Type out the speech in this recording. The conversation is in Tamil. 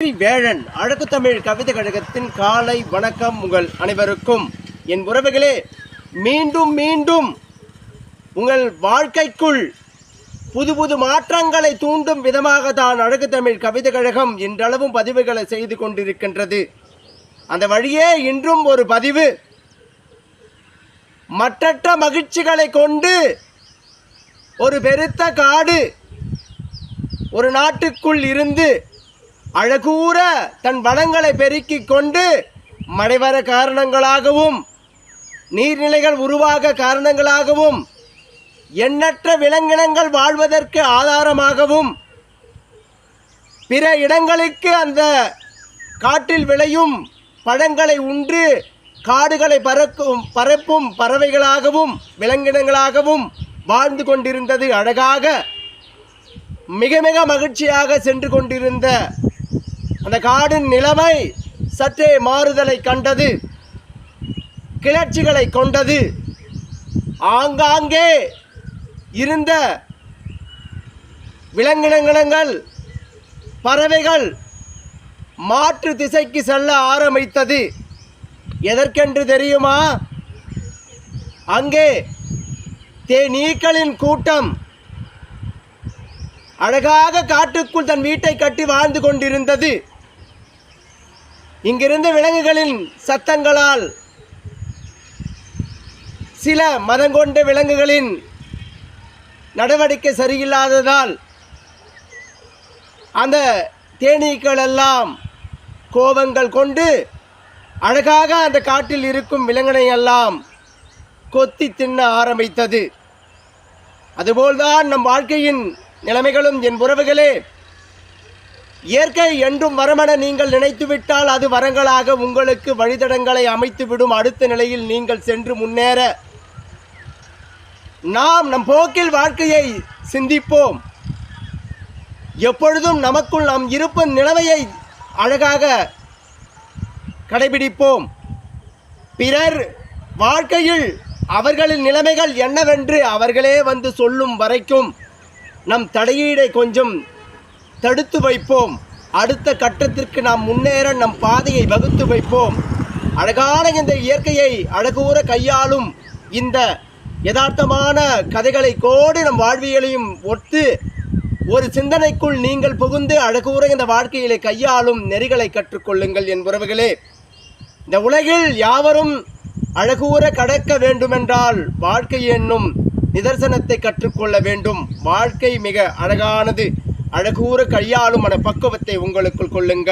வெற்றி வேழன் அழகு தமிழ் கவிதை கழகத்தின் காலை வணக்கம் உங்கள் அனைவருக்கும். என் உறவுகளே, மீண்டும் மீண்டும் உங்கள் வாழ்க்கைக்குள் புது புது மாற்றங்களை தூண்டும் விதமாக தான் அழகு தமிழ் கவிதை கழகம் இன்றளவும் பதிவுகளை செய்து கொண்டிருக்கின்றது. அந்த வழியே இன்றும் ஒரு பதிவு மற்றற்ற மகிழ்ச்சிகளை கொண்டு ஒரு பெருத்த காடு ஒரு நாட்டுக்குள் இருந்து அழகூற தன் வளங்களை பெருக்கிக் கொண்டு மழைவர காரணங்களாகவும் நீர்நிலைகள் உருவாக காரணங்களாகவும் எண்ணற்ற விலங்கினங்கள் வாழ்வதற்கு ஆதாரமாகவும் பிற இடங்களுக்கு அந்த காட்டில் விளையும் பழங்களை உண்டு காடுகளை பரப்பும் பறவைகளாகவும் விலங்கினங்களாகவும் வாழ்ந்து கொண்டிருந்தது. அழகாக மிக மிக மகிழ்ச்சியாக சென்று கொண்டிருந்த அந்த காடின் நிலைமை சற்றே மாறுதலை கண்டது, கிளர்ச்சிகளை கொண்டது. ஆங்காங்கே இருந்த விலங்கினங்கள் பறவைகள் மாற்று திசைக்கு செல்ல ஆரம்பித்தது. எதற்கென்று தெரியுமா? அங்கே தேனீக்களின் கூட்டம் அழகாக காட்டுக்குள் தன் வீட்டை கட்டி வாழ்ந்து கொண்டிருந்தது. இங்கிருந்த விலங்குகளின் சத்தங்களால் சில மதங்கொண்ட விலங்குகளின் நடவடிக்கை சரியில்லாததால் அந்த தேனீக்கள் எல்லாம் கோபங்கள் கொண்டு அழகாக அந்த காட்டில் இருக்கும் விலங்கினை எல்லாம் கொத்தி தின்ன ஆரம்பித்தது. அதுபோல்தான் நம் வாழ்க்கையின் நிலைமைகளும். என் உறவுகளே, இயற்கை என்றும் வரமென நீங்கள் நினைத்துவிட்டால் அது வரங்களாக உங்களுக்கு வழித்தடங்களை அமைத்துவிடும். அடுத்த நிலையில் நீங்கள் சென்று முன்னேற நாம் நம் போக்கில் வாழ்க்கையை சிந்திப்போம். எப்பொழுதும் நமக்குள் நாம் இருப்பும் நிலைமையை அழகாக கடைபிடிப்போம். பிறர் வாழ்க்கையில் அவர்களின் நிலைமைகள் என்னவென்று அவர்களே வந்து சொல்லும் வரைக்கும் நம் தடையீடை கொஞ்சம் தடுத்து வைப்போம். அடுத்த கட்டத்திற்கு நாம் முன்னேற நம் பாதையை வகுத்து வைப்போம். அழகான இந்த இயற்கையை அழகூற கையாளும் இந்த யதார்த்தமான கதைகளை கோடு நம் வாழ்வியலையும் ஒத்து ஒரு சிந்தனைக்குள் நீங்கள் புகுந்து அழகூற இந்த வாழ்க்கையிலே கையாளும் நெறிகளை கற்றுக்கொள்ளுங்கள். என் உறவுகளே, இந்த உலகில் யாவரும் அழகூற கடக்க வேண்டுமென்றால் வாழ்க்கை என்னும் நிதர்சனத்தை கற்றுக்கொள்ள வேண்டும். வாழ்க்கை மிக அழகானது. அழகூற கையாளும் மன பக்குவத்தை உங்களுக்குள் கொள்ளுங்கள்.